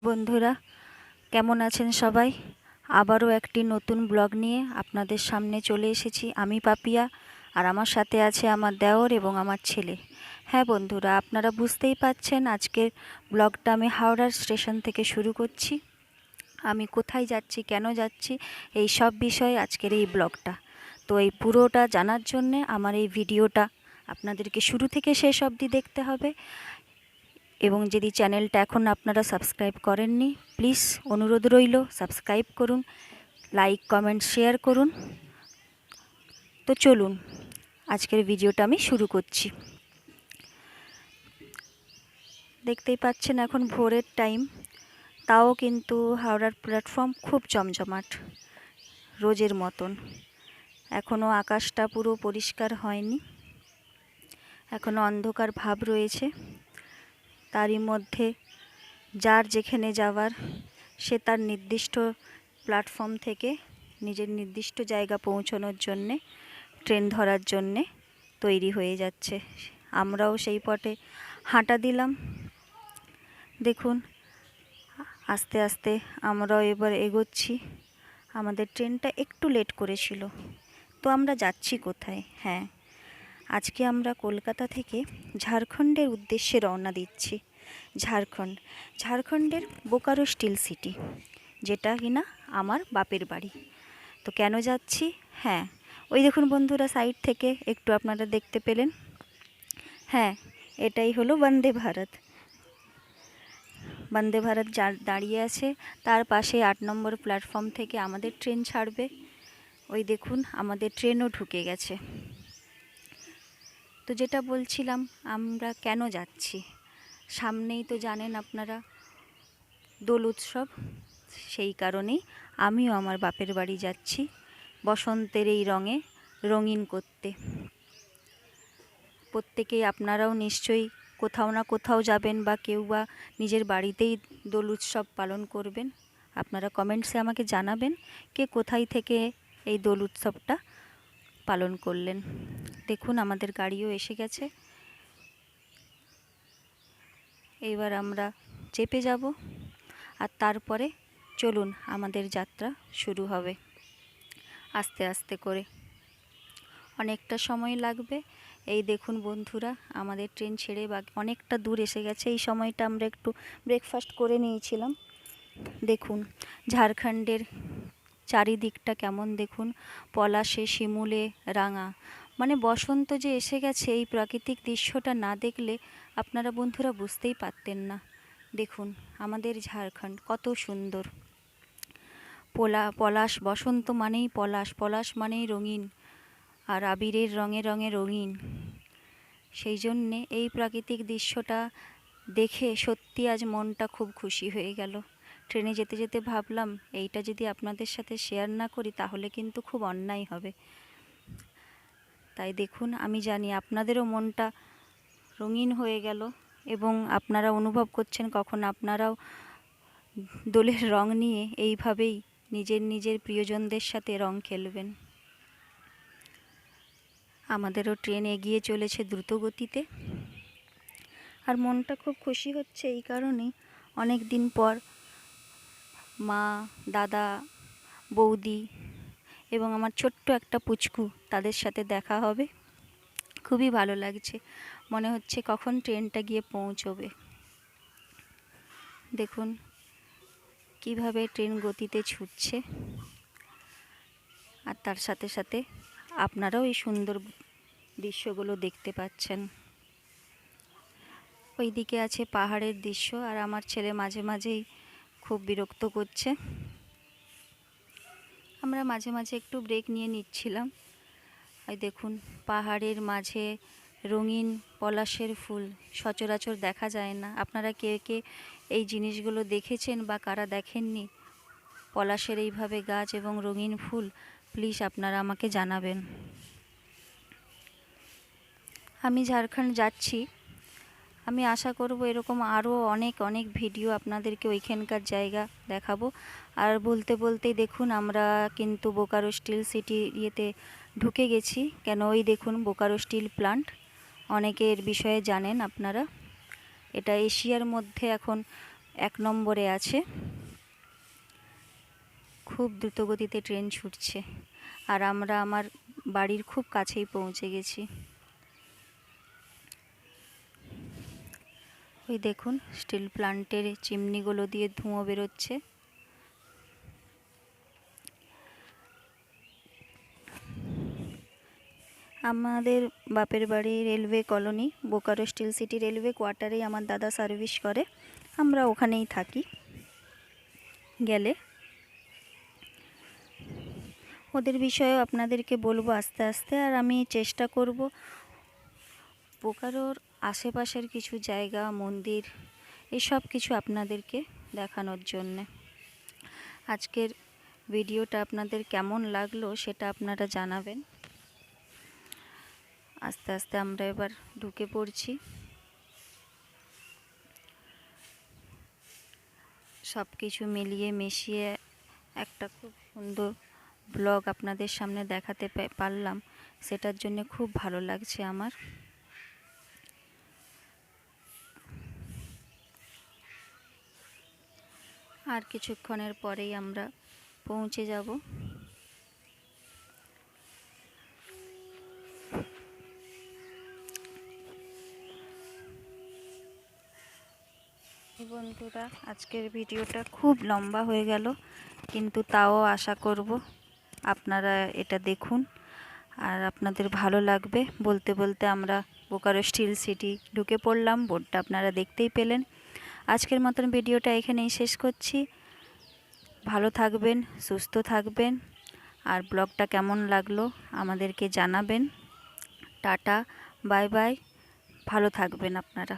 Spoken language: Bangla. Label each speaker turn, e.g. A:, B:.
A: বন্ধুরা, কেমন আছেন সবাই? আবারও একটি নতুন ব্লগ নিয়ে আপনাদের সামনে চলে এসেছি। আমি পাপিয়া, আর আমার সাথে আছে আমার দেওর এবং আমার ছেলে। হ্যাঁ বন্ধুরা, আপনারা বুঝতেই পাচ্ছেন আজকের ব্লগটা আমি হাওড়ার স্টেশন থেকে শুরু করছি। আমি কোথায় যাচ্ছি, কেন যাচ্ছি, এই সব বিষয়ে আজকের এই ব্লগটা। তো এই পুরোটা জানার জন্যে আমার এই ভিডিওটা আপনাদেরকে শুরু থেকে শেষ অবধি দেখতে হবে। এবং যদি চ্যানেলটা এখন আপনারা সাবস্ক্রাইব করেননি, প্লিজ অনুরোধ রইল সাবস্ক্রাইব করুন, লাইক কমেন্ট শেয়ার করুন। তো চলুন আজকের ভিডিওটা আমি শুরু করছি। দেখতেই পাচ্ছেন এখন ভোরের টাইম, তাও কিন্তু হাওড়ার প্ল্যাটফর্ম খুব জমজমাট রোজের মতন। এখনও আকাশটা পুরো পরিষ্কার হয়নি, এখনও অন্ধকার ভাব রয়েছে। তারই মধ্যে যার যেখানে যাওয়ার সে তার নির্দিষ্ট প্ল্যাটফর্ম থেকে নিজের নির্দিষ্ট জায়গা পৌঁছানোর জন্যে, ট্রেন ধরার জন্যে তৈরি হয়ে যাচ্ছে। আমরাও সেই পথে হাঁটা দিলাম। দেখুন আস্তে আস্তে আমরাও এবার এগোচ্ছি। আমাদের ট্রেনটা একটু লেট করেছিল। তো আমরা যাচ্ছি কোথায়? হ্যাঁ, আজকে আমরা কলকাতা থেকে ঝাড়খণ্ডের উদ্দেশ্যে রওনা দিচ্ছি। ঝাড়খণ্ডের বোকারো স্টিল সিটি, যেটা কিনা আমার বাপের বাড়ি। তো কেন যাচ্ছি? হ্যাঁ, ওই দেখুন বন্ধুরা, সাইড থেকে একটু আপনারা দেখতে পেলেন। হ্যাঁ, এটাই হলো বন্দে ভারত দাঁড়িয়ে আছে। তার পাশে 8 নম্বর প্ল্যাটফর্ম থেকে আমাদের ট্রেন ছাড়বে। ওই দেখুন আমাদের ট্রেনও ঢুকে গেছে। তো যেটা বলছিলাম, আমরা কেন যাচ্ছি, সামনেই তো জানেন আপনারা দোল উৎসব। সেই কারণেই আমিও আমার বাপের বাড়ি যাচ্ছি বসন্তের এই রঙে রঙিন করতে। প্রত্যেকেই আপনারাও নিশ্চয়ই কোথাও না কোথাও যাবেন, বা কেউ বা নিজের বাড়িতেই দোল উৎসব পালন করবেন। আপনারা কমেন্টসে আমাকে জানাবেন কে কোথায় থেকে এই দোল উৎসবটা পালন করলেন। দেখুন আমাদের গাড়িও এসে গেছে। এইবার আমরা চেপে যাব, আর তারপরে চলুন আমাদের যাত্রা শুরু হবে আস্তে আস্তে করে। অনেকটা সময় লাগবে। এই দেখুন বন্ধুরা, আমাদের ট্রেন ছেড়ে অনেকটা দূর এসে গেছে। এই সময়টা আমরা একটু ব্রেকফাস্ট করে নিয়েছিলাম। দেখুন ঝাড়খণ্ডের চারিদিকটা কেমন, দেখুন পলাশে শিমুলে রাঙা, মানে বসন্ত যে এসে গেছে, এই প্রাকৃতিক দৃশ্যটা না দেখলে আপনারা বন্ধুরা বুঝতেই পারতেন না। দেখুন আমাদের ঝাড়খণ্ড কত সুন্দর। পলাশ, বসন্ত মানেই পলাশ, পলাশ মানেই রঙিন, আর আবিরের রঙে রঙে রঙিন। সেই জন্যে এই প্রাকৃতিক দৃশ্যটা দেখে সত্যি আজ মনটা খুব খুশি হয়ে গেল। ট্রেনে যেতে যেতে ভাবলাম এইটা যদি আপনাদের সাথে শেয়ার না করি তাহলে কিন্তু খুব অন্যায় হবে। তাই দেখুন, আমি জানি আপনাদেরও মনটা রঙিন হয়ে গেল, এবং আপনারা অনুভব করছেন কখন আপনারাও দোলের রং নিয়ে এইভাবেই নিজের নিজের প্রিয়জনদের সাথে রং খেলবেন। আমাদেরও ট্রেন এগিয়ে চলেছে দ্রুত গতিতে, আর মনটা খুব খুশি হচ্ছে এই কারণেই, অনেক দিন পর মা, দাদা, বৌদি এবং আমার ছোট্ট একটা পুচকু, তাদের সাথে দেখা হবে। খুবই ভালো লাগছে, মনে হচ্ছে কখন ট্রেনটা গিয়ে পৌঁছবে। দেখুন কিভাবে ট্রেন গতিতে ছুটছে, আর তার সাথে সাথে আপনারাও এই সুন্দর দৃশ্যগুলো দেখতে পাচ্ছেন। ওই দিকে আছে পাহাড়ের দৃশ্য, আর আমার ছেলে মাঝে মাঝেই খুব বিরক্ত করছে। আমরা মাঝে মাঝে একটু ব্রেক নিয়ে নিচ্ছিলাম। ওই দেখুন পাহাড়ের মাঝে রঙিন পলাশের ফুল সচরাচর দেখা যায় না। আপনারা কে কে এই জিনিসগুলো দেখেছেন বা কারা দেখেননি, পলাশের এইভাবে গাছ এবং রঙিন ফুল, প্লিজ আপনারা আমাকে জানাবেন। আমি ঝাড়খণ্ড যাচ্ছি, আমি আশা করব এরকম আরও অনেক অনেক ভিডিও আপনাদেরকে ওইখানকার জায়গা দেখাবো। আর বলতে বলতেই দেখুন আমরা কিন্তু বোকারো স্টিল সিটি ইয়েতে ঢুকে গেছি। কেন, ওই দেখুন বোকারো স্টিল প্লান্ট, অনেকের বিষয়ে জানেন আপনারা। এটা এশিয়ার মধ্যে এখন 1 নম্বরে আছে। খুব দ্রুতগতিতে ট্রেন ছুটছে আর আমরা আমার বাড়ির খুব কাছেই পৌঁছে গেছি। ওই দেখুন স্টিল প্ল্যান্টের চিমনিগুলো দিয়ে ধোঁয়া বেরোচ্ছে। আমাদের বাপের বাড়ি railway colony, Bokaro steel city railway কোয়ার্টারেই আমার দাদা সার্ভিস করে, আমরা ওখানেই থাকি। গেলে ওদের বিষয়েও আপনাদেরকে বলবো আস্তে আস্তে, আর আমি চেষ্টা করব বোকারোর আশেপাশের কিছু জায়গা, মন্দির, এসব কিছু আপনাদেরকে দেখানোর জন্যে। আজকের ভিডিওটা আপনাদের কেমন লাগলো সেটা আপনারা জানাবেন। আস্তে আস্তে আমরা এবার ঢুকে পড়ছি। সব কিছু মিলিয়ে মিশিয়ে একটা খুব সুন্দর ব্লগ আপনাদের সামনে দেখাতে পারলাম, সেটার জন্য খুব ভালো লাগছে আমার। আর কিছুক্ষণের পরেই আমরা পৌঁছে যাব। বন্ধুরা, আজকের ভিডিওটা খুব লম্বা হয়ে গেল, কিন্তু তাও আশা করব আপনারা এটা দেখুন আর আপনাদের ভালো লাগবে। বলতে বলতে আমরা বোকারো স্টিল সিটি ঢুকে পড়লাম, বোর্ডটা আপনারা দেখতেই পেলেন। আজকের মতন ভিডিওটা এখানেই শেষ করছি। ভালো থাকবেন, সুস্থ থাকবেন, আর ব্লগটা কেমন লাগলো আমাদেরকে জানাবেন। টাটা, বাই বাই, ভালো থাকবেন আপনারা।